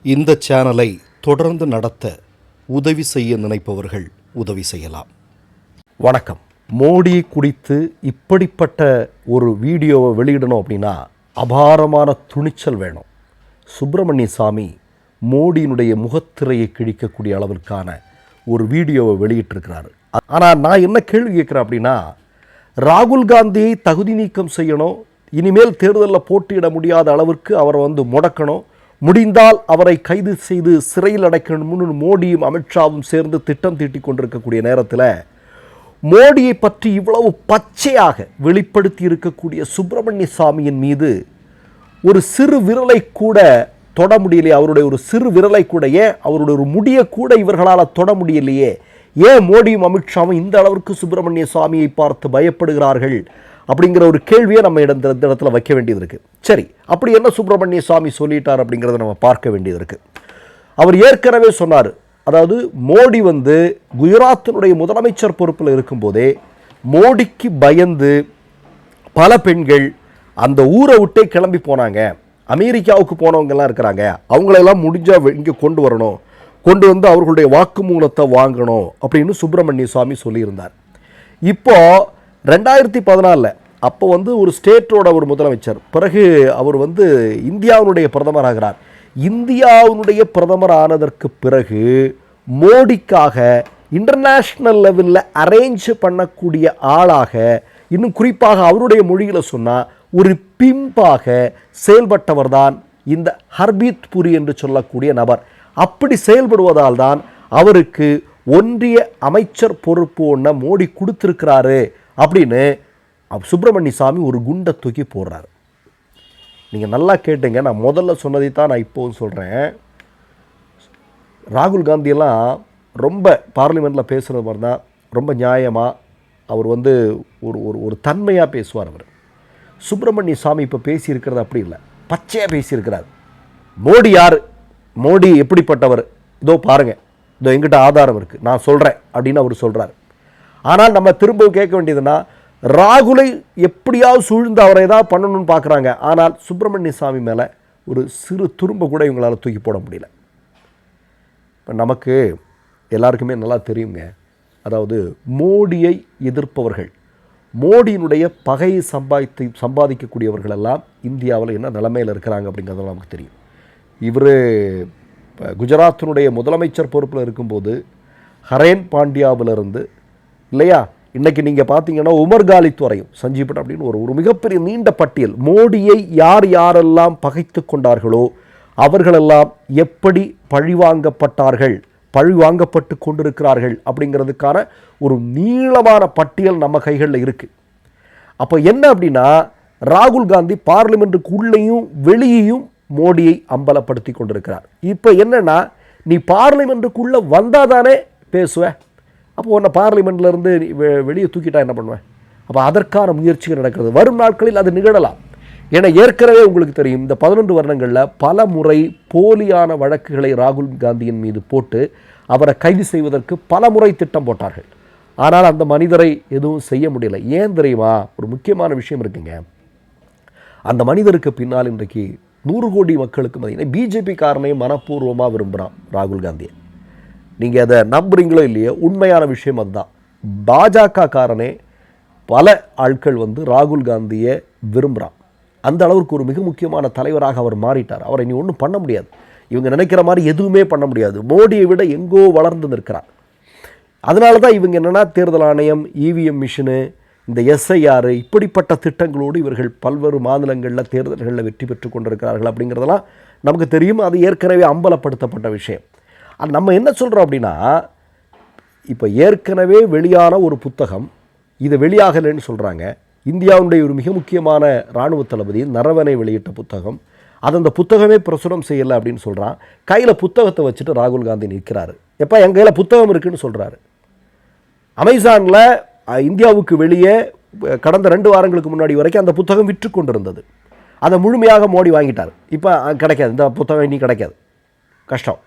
இந்த சேனலை தொடர்ந்து நடத்த உதவி செய்ய நினைப்பவர்கள் உதவி செய்யலாம். வணக்கம். மோடி குறித்து இப்படிப்பட்ட ஒரு வீடியோவை வெளியிடணும் அப்படின்னா அபாரமான துணிச்சல் வேணும். சுப்பிரமணிய சாமி மோடியினுடைய முகத்திரையை கிழிக்கக்கூடிய அளவிற்கான ஒரு வீடியோவை வெளியிட்டிருக்கிறாரு. ஆனால் நான் என்ன கேள்வி கேட்குறேன் அப்படின்னா, ராகுல் காந்தியை தகுதி நீக்கம் செய்யணும், இனிமேல் தேர்தலில் போட்டியிட முடியாத அளவிற்கு அவரை முடக்கணும், முடிந்தால் அவரை கைது செய்து சிறையில் அடைக்கணும்னு மோடியும் அமித்ஷாவும் சேர்ந்து திட்டம் தீட்டி கொண்டிருக்கக்கூடிய நேரத்தில் மோடியை பற்றி இவ்வளவு பச்சையாக வெளிப்படுத்தி இருக்கக்கூடிய சுப்பிரமணிய சாமியின் மீது ஒரு சிறு விரலை கூட தொட முடியலையே. அவருடைய ஒரு சிறு விரலை கூட, ஏன் அவருடைய ஒரு முடியை கூட இவர்களால் தொட முடியலையே? ஏன் மோடியும் அமித்ஷாவும் இந்த அளவிற்கு சுப்பிரமணிய சாமியை பார்த்து பயப்படுகிறார்கள் அப்படிங்கிற ஒரு கேள்வியை நம்ம இந்த இடத்துல வைக்க வேண்டியது இருக்குது. சரி, அப்படி என்ன சுப்பிரமணிய சாமி சொல்லிட்டார் அப்படிங்கிறத நம்ம பார்க்க வேண்டியது இருக்குது. அவர் ஏற்கனவே சொன்னார், அதாவது மோடி குஜராத்தினுடைய முதலமைச்சர் பொறுப்பில் இருக்கும்போதே மோடிக்கு பயந்து பல பெண்கள் அந்த ஊரை விட்டே கிளம்பி போனாங்க. அமெரிக்காவுக்கு போனவங்கெல்லாம் இருக்கிறாங்க, அவங்களெல்லாம் முடிஞ்சால் இங்கே கொண்டு வரணும், கொண்டு வந்து அவர்களுடைய வாக்குமூலத்தை வாங்கணும் அப்படின்னு சுப்பிரமணிய சாமி சொல்லியிருந்தார். இப்போது 2014 அப்போ ஒரு ஸ்டேட்டோட ஒரு முதலமைச்சர், பிறகு அவர் இந்தியாவினுடைய பிரதமர் ஆகிறார். இந்தியாவினுடைய பிரதமர் ஆனதற்கு பிறகு மோடிக்காக இன்டர்நேஷ்னல் லெவலில் அரேஞ்ச் பண்ணக்கூடிய ஆளாக, இன்னும் குறிப்பாக அவருடைய மொழியில் சொன்னால் ஒரு பிம்பாக செயல்பட்டவர் தான் இந்த ஹர்பீத் புரி என்று சொல்லக்கூடிய நபர். அப்படி செயல்படுவதால் தான் அவருக்கு ஒன்றிய அமைச்சர் பொறுப்பு ஒன்று மோடி கொடுத்துருக்கிறாரு அப்படின்னு சுப்பிரமணிய சாமி ஒரு குண்டை தூக்கி போடுறாரு. நீங்கள் நல்லா கேட்டுங்க, நான் முதல்ல சொன்னதை தான் நான் இப்போவும் சொல்கிறேன். ராகுல் காந்தியெல்லாம் ரொம்ப பார்லிமெண்ட்டில் பேசுகிற மாதிரி தான் ரொம்ப நியாயமாக அவர் ஒரு தன்மையாக பேசுவார். அவர் சுப்பிரமணிய சாமி இப்போ பேசியிருக்கிறது அப்படி இல்லை, பச்சையாக பேசியிருக்கிறார். மோடி யார், மோடி எப்படிப்பட்டவர், இதோ பாருங்கள், இதோ எங்கிட்ட ஆதாரம் இருக்குது, நான் சொல்கிறேன் அப்படின்னு அவர் சொல்கிறார். ஆனால் நம்ம திரும்ப கேட்க வேண்டியதுன்னா, ராகுலை எப்படியாவது சூழ்ந்து அவரை ஏதாவது பண்ணணும்னு பார்க்குறாங்க. ஆனால் சுப்பிரமணிய சாமி மேலே ஒரு சிறு துரும்ப கூட இவங்களால் தூக்கி போட முடியல. இப்போ நமக்கு எல்லாருக்குமே நல்லா தெரியுங்க, அதாவது மோடியை எதிர்ப்பவர்கள், மோடியினுடைய பகையை சம்பாதிக்கக்கூடியவர்கள் எல்லாம் இந்தியாவில் என்ன நிலைமையில் இருக்கிறாங்க அப்படிங்கிறது நமக்கு தெரியும். இவர் குஜராத்தினுடைய முதலமைச்சர் பொறுப்பில் இருக்கும்போது ஹரேன் பாண்டியாவிலிருந்து இல்லையா, இன்றைக்கி நீங்கள் பார்த்தீங்கன்னா உமர் காலித் வரையும் சஞ்சீவ் அப்படின்னு ஒரு மிகப்பெரிய நீண்ட பட்டியல். மோடியை யாரெல்லாம் பகைத்து கொண்டார்களோ அவர்களெல்லாம் எப்படி பழிவாங்கப்பட்டார்கள், பழிவாங்கப்பட்டு கொண்டிருக்கிறார்கள் அப்படிங்கிறதுக்கான ஒரு நீளமான பட்டியல் நம்ம கைகளில் இருக்குது. அப்போ என்ன அப்படின்னா, ராகுல் காந்தி பார்லிமெண்ட்டுக்கு உள்ளேயும் வெளியேயும் மோடியை அம்பலப்படுத்தி கொண்டிருக்கிறார். இப்போ என்னென்னா, நீ பார்லிமெண்ட்டுக்குள்ளே வந்தால் தானே பேசுவேன், அப்போ உன்னை பார்லிமெண்ட்லேருந்து வெளியே தூக்கிட்டா என்ன பண்ணுவேன்? அப்போ அதற்கான முயற்சிகள் நடக்கிறது. வரும் நாட்களில் அது நிகழலாம். ஏன்னா ஏற்கனவே உங்களுக்கு தெரியும், இந்த 11 வருடங்களில் பல முறை போலியான வழக்குகளை ராகுல் காந்தியின் மீது போட்டு அவரை கைது செய்வதற்கு பல முறை திட்டம் போட்டார்கள். ஆனால் அந்த மனிதரை எதுவும் செய்ய முடியலை. ஏன் தெரியுமா? ஒரு முக்கியமான விஷயம் இருக்குங்க. அந்த மனிதருக்கு பின்னால் இன்றைக்கு 100 கோடி மக்களுக்கு மத்தியில் பிஜேபி காரனையும் மனப்பூர்வமாக விரும்புகிறான் ராகுல் காந்தியை. நீங்கள் அதை நம்புறீங்களோ இல்லையோ, உண்மையான விஷயம் அதுதான். பாஜக காரனே பல ஆட்கள் ராகுல் காந்தியை விரும்புகிறான். அந்த அளவுக்கு ஒரு மிக முக்கியமான தலைவராக அவர் மாறிட்டார். அவரை நீ ஒன்றும் பண்ண முடியாது, இவங்க நினைக்கிற மாதிரி எதுவுமே பண்ண முடியாது. மோடியை விட எங்கோ வளர்ந்து நிற்கிறார். அதனால தான் இவங்க என்னென்னா, தேர்தல் ஆணையம், இவிஎம் மிஷினு, இந்த எஸ்ஐஆர், இப்படிப்பட்ட திட்டங்களோடு இவர்கள் பல்வேறு மாநிலங்களில் தேர்தல்களில் வெற்றி பெற்று கொண்டிருக்கிறார்கள் அப்படிங்கிறதெல்லாம் நமக்கு தெரியும். அது ஏற்கனவே அம்பலப்படுத்தப்பட்ட விஷயம். நம்ம என்ன சொல்கிறோம் அப்படின்னா, இப்போ ஏற்கனவே வெளியான ஒரு புத்தகம், இது வெளியாகலைன்னு சொல்கிறாங்க. இந்தியாவுடைய ஒரு மிக முக்கியமான இராணுவ தளபதி நரவனை வெளியிட்ட புத்தகம், அது அந்த புத்தகமே பிரசுரம் செய்யலை அப்படின்னு சொல்கிறான். கையில் புத்தகத்தை வச்சுட்டு ராகுல் காந்தி நிற்கிறாரு. எப்போ என் கையில் புத்தகம் இருக்குதுன்னு சொல்கிறாரு. அமேசானில் இந்தியாவுக்கு வெளியே கடந்த 2 வாரங்களுக்கு முன்னாடி வரைக்கும் அந்த புத்தகம் விற்று கொண்டிருந்தது. அதை முழுமையாக மோடி வாங்கிட்டார். இப்போ கிடைக்காது, இந்த புத்தகம் இனி கிடைக்காது, கஷ்டம்.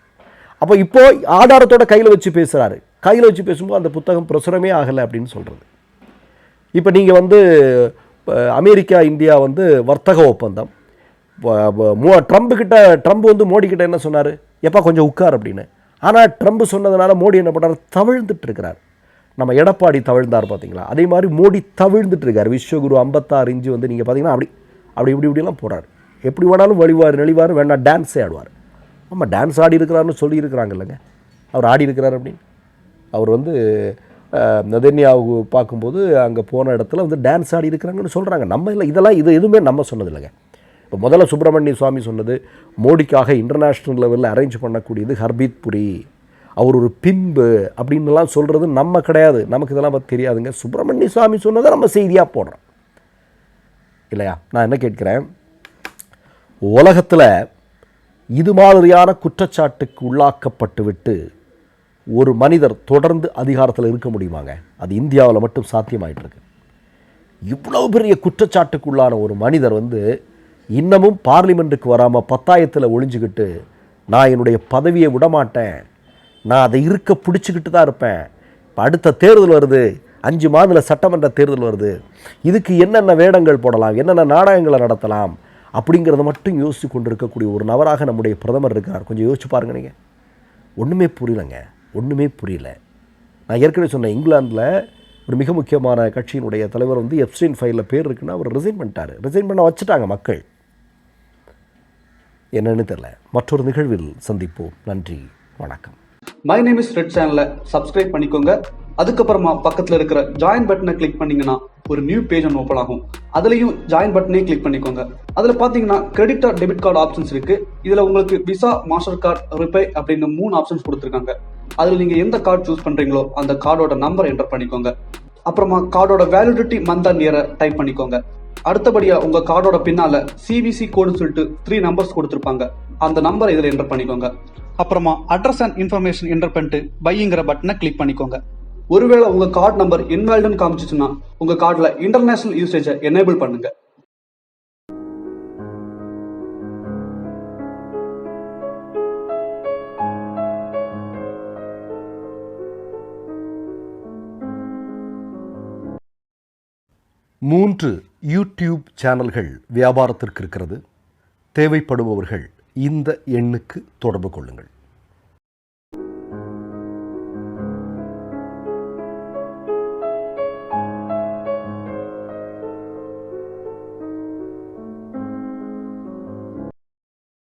அப்போ இப்போது ஆதாரத்தோட கையில் வச்சு பேசுகிறாரு. கையில் வச்சு பேசும்போது அந்த புத்தகம் பிரசுரமே ஆகலை அப்படின்னு சொல்கிறது. இப்போ நீங்கள் அமெரிக்கா இந்தியா வர்த்தக ஒப்பந்தம், ட்ரம்ப் வந்து மோடி கிட்ட என்ன சொன்னார், எப்பா கொஞ்சம் உட்கார் அப்படின்னு. ஆனால் ட்ரம்ப் சொன்னதுனால மோடி என்ன பண்ணுறாரு, தவிழ்ந்துட்டு இருக்கிறார். நம்ம எடப்பாடி தவிழ்ந்தார் பார்த்தீங்களா, அதே மாதிரி மோடி தவிழ்ந்துட்டு இருக்கார். விஸ்வகுரு 56 இன்ச்சு வந்து நீங்கள் பார்த்தீங்கன்னா அப்படி அப்படி இப்படி இப்படிலாம் போகிறார். எப்படி வேணாலும் வழிவார் நெளிவார், வேணா டான்ஸே ஆடுவார். ஆமாம், டான்ஸ் ஆடி இருக்கிறாருன்னு சொல்லியிருக்கிறாங்க இல்லைங்க, அவர் ஆடி இருக்கிறார் அப்படின்னு. அவர் வந்து நெதன்யாகு பார்க்கும்போது அங்கே போன இடத்துல வந்து டான்ஸ் ஆடி இருக்கிறாங்கன்னு சொல்கிறாங்க. நம்ம இல்லை, இதெல்லாம் இது எதுவுமே நம்ம சொன்னது இல்லைங்க. இப்போ முதல்ல சுப்பிரமணிய சுவாமி சொன்னது, மோடிக்காக இன்டர்நேஷ்னல் லெவலில் அரேஞ்ச் பண்ணக்கூடியது ஹர்பீத் புரி, அவர் ஒரு பிம்பு அப்படின்லாம் சொல்கிறது நம்ம கிடையாது. நமக்கு இதெல்லாம் பற்றி தெரியாதுங்க. சுப்பிரமணிய சுவாமி சொன்னதை நம்ம செய்தியாக போடுறோம் இல்லையா. நான் என்ன கேட்குறேன், உலகத்தில் இது மாதிரியான குற்றச்சாட்டுக்கு உள்ளாக்கப்பட்டு விட்டு ஒரு மனிதர் தொடர்ந்து அதிகாரத்தில் இருக்க முடியுமாங்க? அது இந்தியாவில் மட்டும் சாத்தியமாயிட்டு இருக்கு. இவ்வளவு பெரிய குற்றச்சாட்டுக்குள்ளான ஒரு மனிதர் வந்து இன்னமும் பார்லிமெண்ட்டுக்கு வராமல் பத்தாயத்தில் ஒளிஞ்சுக்கிட்டு, நான் என்னுடைய பதவியை விடமாட்டேன், நான் அதை இருக்க பிடிச்சிக்கிட்டு தான் இருப்பேன், இப்போ அடுத்த தேர்தல் வருது, 5 மாதத்தில் சட்டமன்ற தேர்தல் வருது, இதுக்கு என்னென்ன வேடங்கள் போடலாம், என்னென்ன நாடகங்களை நடத்தலாம் அப்படிங்கிறத மட்டும் யோசித்து கொண்டு இருக்கக்கூடிய ஒரு நபராக நம்முடைய பிரதமர் இருக்கிறார். கொஞ்சம் யோசிச்சு பாருங்க. நீங்கள் ஒன்றுமே புரியலைங்க, ஒன்றுமே புரியல. நான் ஏற்கனவே சொன்னேன், இங்கிலாந்தில் ஒரு மிக முக்கியமான கட்சியினுடைய தலைவர் வந்து எப்ஸ்டைன் ஃபைலில் பேர் இருக்குன்னா அவர் ரிசைன் பண்ணிட்டார். ரிசைன் பண்ண வச்சுட்டாங்க மக்கள். என்னன்னு தெரியல. மற்றொரு நிகழ்வில் சந்திப்போம். நன்றி, வணக்கம். மை நேம் இஸ் ரெட் சேனலை சப்ஸ்கிரைப் பண்ணிக்கோங்க. அதுக்கப்புறமா பக்கத்தில் இருக்கிற ஜாயின் பட்டனை கிளிக் பண்ணீங்கன்னா ஒரு நியூ பேஜ் ஒன்று ஓப்பன் ஆகும். அதுலேயும் ஜாயின் பட்டனே கிளிக் பண்ணிக்கோங்க. அதில் பார்த்தீங்கன்னா credit R debit card options இருக்கு. இதில் உங்களுக்கு விசா, மாஸ்டர் கார்டு, ரிப்பே அப்படின்னு 3 ஆப்ஷன்ஸ் கொடுத்துருக்காங்க. அதில் நீங்கள் எந்த கார்டு சூஸ் பண்ணுறீங்களோ அந்த கார்டோட நம்பர் என்டர் பண்ணிக்கோங்க. அப்புறமா கார்டோட வேலிடிட்டி மந்த் அண்ட் இயரை டைப் பண்ணிக்கோங்க. அடுத்தபடியா உங்க கார்டோட பின்னால சிவிசி கோடுன்னு சொல்லிட்டு 3 நம்பர்ஸ் கொடுத்துருப்பாங்க. அந்த நம்பர் இதில் என்டர் பண்ணிக்கோங்க. அப்புறமா அட்ரஸ் அண்ட் இன்ஃபர்மேஷன் என்டர் பண்ணிட்டு பைங்கிற பட்டனை கிளிக் பண்ணிக்கோங்க. ஒருவேளை உங்க கார்டு நம்பர் இன்வாலிட்னு காமிச்சிச்சுன்னா உங்க கார்டுல இன்டர்நேஷனல் யூசேஜை எனேபிள் பண்ணுங்க. மூன்று யூடியூப் சேனல்கள் வியாபாரத்திற்கு இருக்கிறது. தேவைப்படுபவர்கள் இந்த எண்ணுக்கு தொடர்பு கொள்ளுங்கள்.